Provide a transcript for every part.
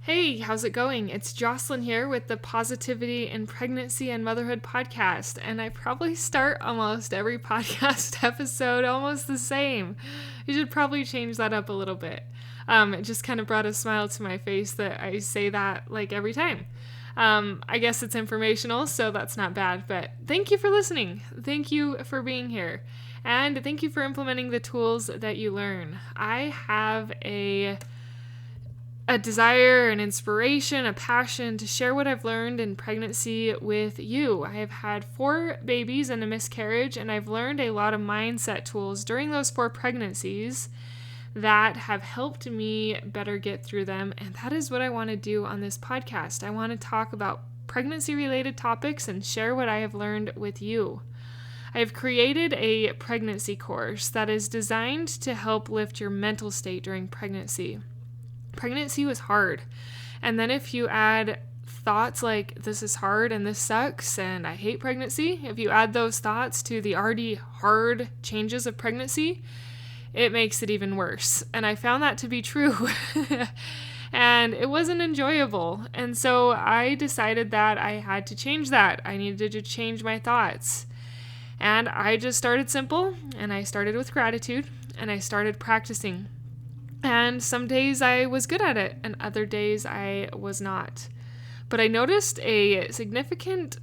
Hey, how's it going? It's Jocelyn here with the Positivity in Pregnancy and Motherhood podcast, and I probably start almost every podcast episode almost the same. You should probably change that up a little bit. It just kind of brought a smile to my face that I say that like every time. I guess it's informational, so that's not bad, but thank you for listening. Thank you for being here. And thank you for implementing the tools that you learn. I have a desire, an inspiration, a passion to share what I've learned in pregnancy with you. I have had 4 babies and a miscarriage, and I've learned a lot of mindset tools during those 4 pregnancies that have helped me better get through them, and that is what I want to do on this podcast. I want to talk about pregnancy-related topics and share what I have learned with you. I have created a pregnancy course that is designed to help lift your mental state during pregnancy. Pregnancy was hard. And then if you add thoughts like this is hard and this sucks and I hate pregnancy, if you add those thoughts to the already hard changes of pregnancy, it makes it even worse. And I found that to be true. And it wasn't enjoyable. And so I decided that I had to change that. I needed to change my thoughts. And I just started simple, and I started with gratitude, and I started practicing. And some days I was good at it, and other days I was not. But I noticed a significant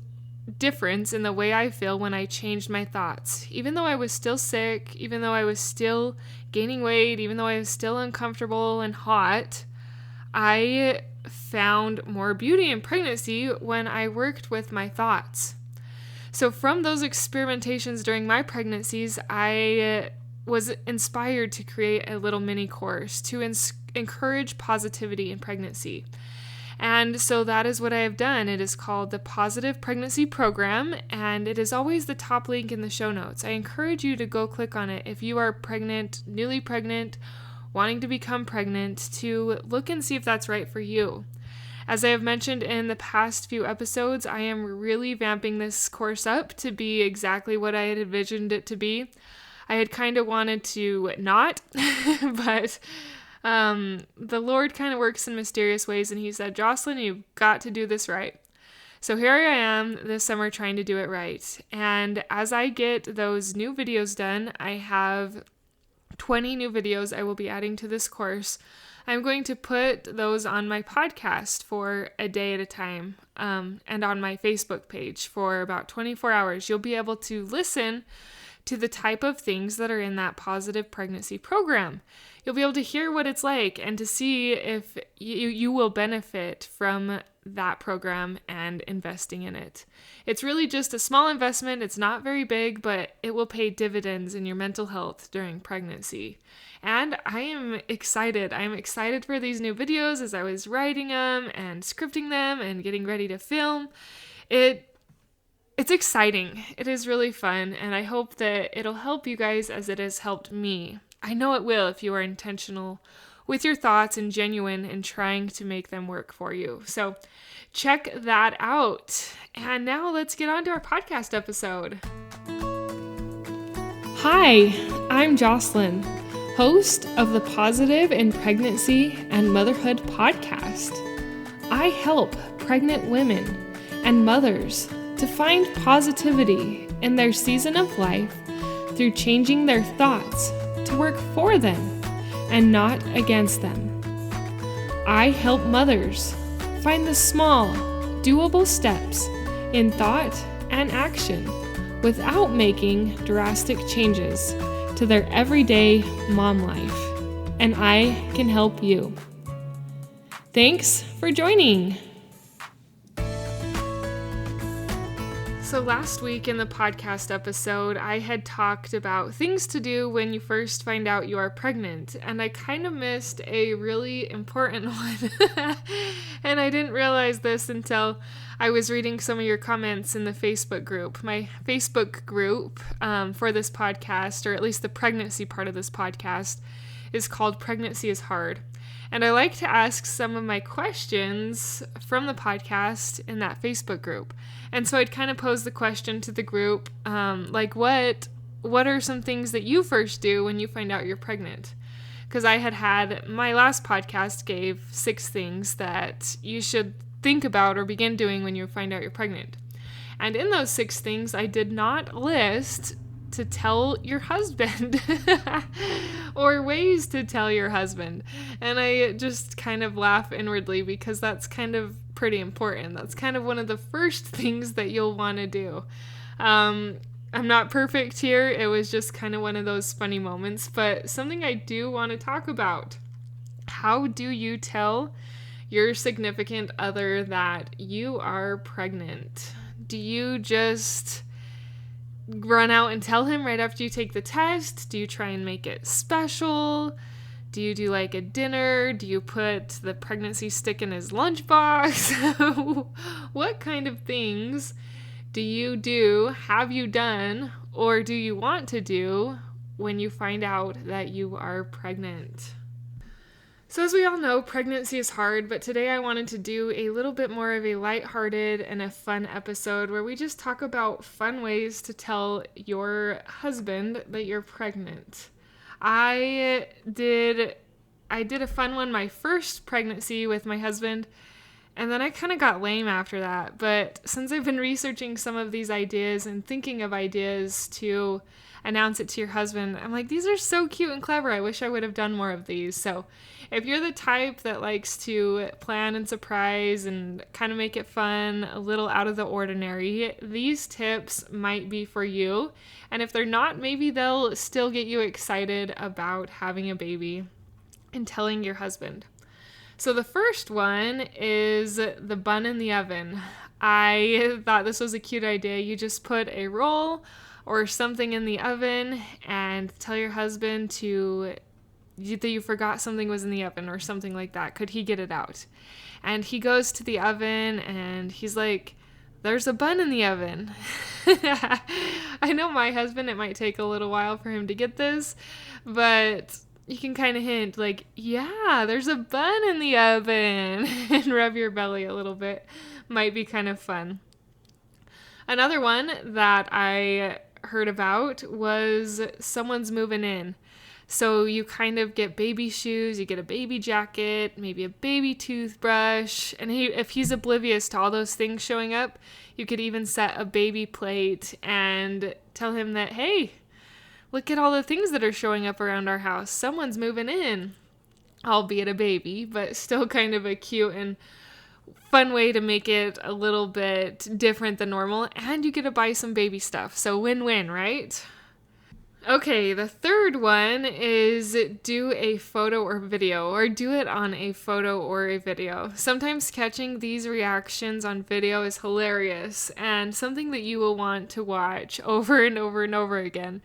difference in the way I feel when I changed my thoughts. Even though I was still sick, even though I was still gaining weight, even though I was still uncomfortable and hot, I found more beauty in pregnancy when I worked with my thoughts. So from those experimentations during my pregnancies, I was inspired to create a little mini course to encourage positivity in pregnancy. And so that is what I have done. It is called the Positive Pregnancy Program, and it is always the top link in the show notes. I encourage you to go click on it if you are pregnant, newly pregnant, wanting to become pregnant, to look and see if that's right for you. As I have mentioned in the past few episodes, I am really vamping this course up to be exactly what I had envisioned it to be. I had kind of wanted to not, but the Lord kind of works in mysterious ways, and he said, Jocelyn, you've got to do this right. So here I am this summer trying to do it right. And as I get those new videos done, I have 20 new videos I will be adding to this course. I'm going to put those on my podcast for a day at a time, and on my Facebook page for about 24 hours. You'll be able to listen to the type of things that are in that positive pregnancy program. You'll be able to hear what it's like and to see if you will benefit from that program and investing in it. It's really just a small investment. It's not very big, but it will pay dividends in your mental health during pregnancy. And I am excited. I am excited for these new videos as I was writing them and scripting them and getting ready to film. It's exciting. It is really fun, and I hope that it'll help you guys as it has helped me. I know it will if you are intentional with your thoughts and genuine in trying to make them work for you. So check that out. And now let's get on to our podcast episode. Hi, I'm Jocelyn, host of the Positive in Pregnancy and Motherhood podcast. I help pregnant women and mothers to find positivity in their season of life through changing their thoughts to work for them and not against them. I help mothers find the small, doable steps in thought and action without making drastic changes to their everyday mom life, and I can help you. Thanks for joining. So last week in the podcast episode, I had talked about things to do when you first find out you are pregnant, and I kind of missed a really important one. And I didn't realize this until I was reading some of your comments in the Facebook group. My Facebook group for this podcast, or at least the pregnancy part of this podcast, is called Pregnancy is Hard. And I like to ask some of my questions from the podcast in that Facebook group. And so I'd kind of pose the question to the group, like what are some things that you first do when you find out you're pregnant? because I had my last podcast gave 6 things that you should think about or begin doing when you find out you're pregnant. And in those 6 things, I did not list to tell your husband or ways to tell your husband. And I just kind of laugh inwardly because that's kind of pretty important. That's kind of one of the first things that you'll want to do. I'm not perfect here. It was just kind of one of those funny moments, but something I do want to talk about. How do you tell your significant other that you are pregnant? Do you just run out and tell him right after you take the test? Do you try and make it special? Do you do like a dinner? Do you put the pregnancy stick in his lunchbox? What kind of things do you do, have you done, or do you want to do when you find out that you are pregnant? So as we all know, pregnancy is hard, but today I wanted to do a little bit more of a lighthearted and a fun episode where we just talk about fun ways to tell your husband that you're pregnant. I did a fun one my first pregnancy with my husband, and then I kind of got lame after that. But since I've been researching some of these ideas and thinking of ideas to announce it to your husband, I'm like, these are so cute and clever. I wish I would have done more of these. So if you're the type that likes to plan and surprise and kind of make it fun, a little out of the ordinary, these tips might be for you. And if they're not, maybe they'll still get you excited about having a baby and telling your husband. So the first one is the bun in the oven. I thought this was a cute idea. You just put a roll or something in the oven and tell your husband that you forgot something was in the oven or something like that. Could he get it out? And he goes to the oven and he's like, there's a bun in the oven. I know my husband, it might take a little while for him to get this, but you can kind of hint like, yeah, there's a bun in the oven and rub your belly a little bit. Might be kind of fun. Another one that I heard about was someone's moving in. So you kind of get baby shoes, you get a baby jacket, maybe a baby toothbrush, and if he's oblivious to all those things showing up, you could even set a baby plate and tell him that, hey, look at all the things that are showing up around our house. Someone's moving in, albeit a baby, but still kind of a cute and fun way to make it a little bit different than normal, and you get to buy some baby stuff. So win-win, right? Okay, the third one is do a photo or video, or do it on a photo or a video. Sometimes catching these reactions on video is hilarious and something that you will want to watch over and over and over again.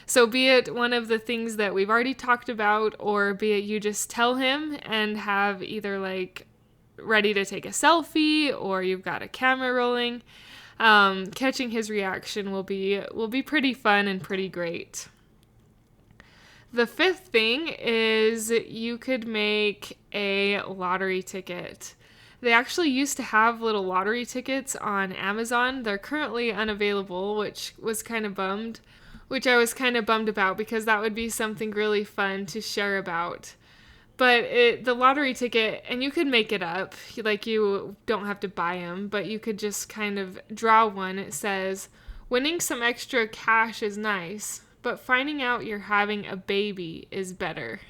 So be it one of the things that we've already talked about, or be it you just tell him and have either like ready to take a selfie or you've got a camera rolling. Catching his reaction will be pretty fun and pretty great. The fifth thing is you could make a lottery ticket. They actually used to have little lottery tickets on Amazon. They're currently unavailable, which I was kind of bummed about because that would be something really fun to share about. But the lottery ticket, and you could make it up, like you don't have to buy them, but you could just kind of draw one. It says, winning some extra cash is nice, but finding out you're having a baby is better.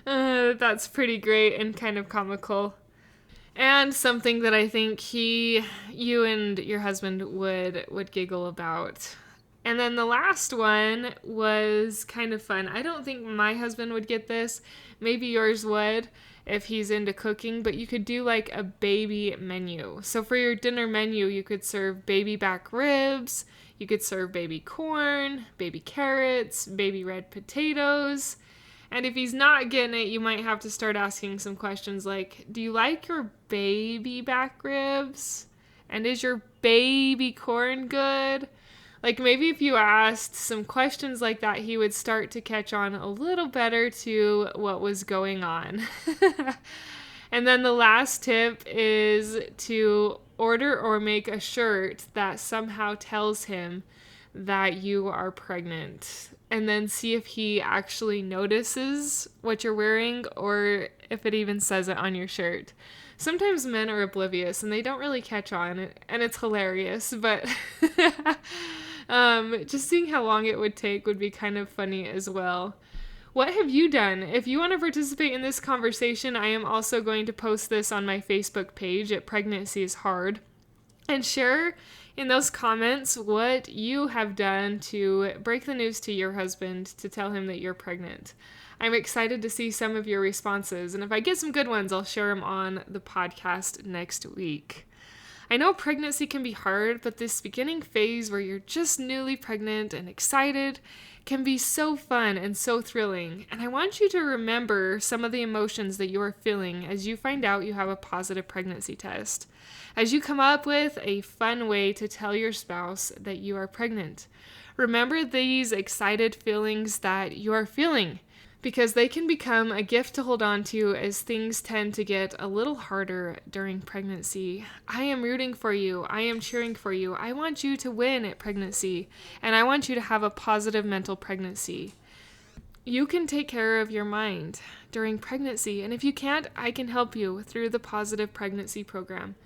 That's pretty great and kind of comical. And something that I think you and your husband would giggle about. And then the last one was kind of fun. I don't think my husband would get this. Maybe yours would if he's into cooking, but you could do like a baby menu. So for your dinner menu, you could serve baby back ribs, you could serve baby corn, baby carrots, baby red potatoes. And if he's not getting it, you might have to start asking some questions like, do you like your baby back ribs? And is your baby corn good? Like maybe if you asked some questions like that, he would start to catch on a little better to what was going on. And then the last tip is to order or make a shirt that somehow tells him that you are pregnant. and then see if he actually notices what you're wearing or if it even says it on your shirt. Sometimes men are oblivious and they don't really catch on, and it's hilarious, but just seeing how long it would take would be kind of funny as well. What have you done? If you want to participate in this conversation, I am also going to post this on my Facebook page at Pregnancies Hard, and share in those comments what you have done to break the news to your husband to tell him that you're pregnant. I'm excited to see some of your responses, and if I get some good ones, I'll share them on the podcast next week. I know pregnancy can be hard, but this beginning phase where you're just newly pregnant and excited can be so fun and so thrilling. And I want you to remember some of the emotions that you are feeling as you find out you have a positive pregnancy test, as you come up with a fun way to tell your spouse that you are pregnant. Remember these excited feelings that you are feeling, because they can become a gift to hold on to as things tend to get a little harder during pregnancy. I am rooting for you. I am cheering for you. I want you to win at pregnancy, and I want you to have a positive mental pregnancy. You can take care of your mind during pregnancy, and if you can't, I can help you through the Positive Pregnancy Program.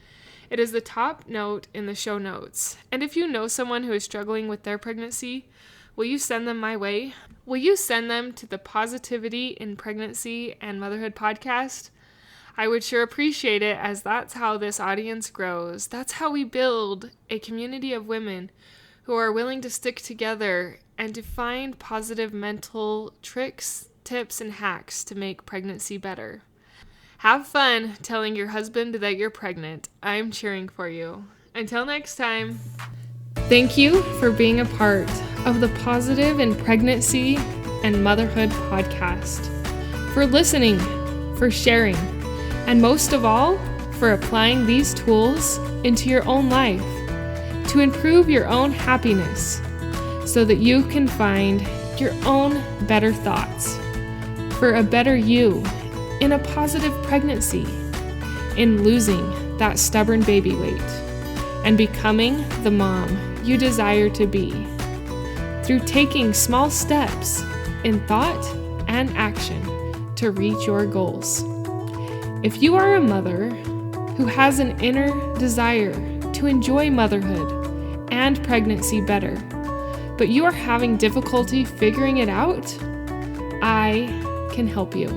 It is the top note in the show notes. And if you know someone who is struggling with their pregnancy, will you send them my way? Will you send them to the Positivity in Pregnancy and Motherhood podcast? I would sure appreciate it, as that's how this audience grows. That's how we build a community of women who are willing to stick together and to find positive mental tricks, tips, and hacks to make pregnancy better. Have fun telling your husband that you're pregnant. I'm cheering for you. Until next time. Thank you for being a part of the Positive in Pregnancy and Motherhood podcast, for listening, for sharing, and most of all, for applying these tools into your own life to improve your own happiness so that you can find your own better thoughts for a better you in a positive pregnancy, in losing that stubborn baby weight, and becoming the mom you desire to be, through taking small steps in thought and action to reach your goals. If you are a mother who has an inner desire to enjoy motherhood and pregnancy better, but you are having difficulty figuring it out, I can help you.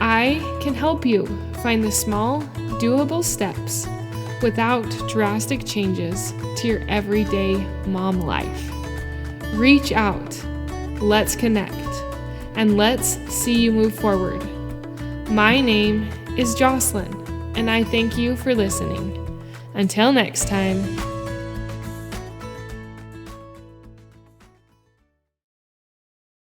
I can help you find the small, doable steps without drastic changes to your everyday mom life. Reach out, let's connect, and let's see you move forward. My name is Jocelyn, and I thank you for listening. Until next time.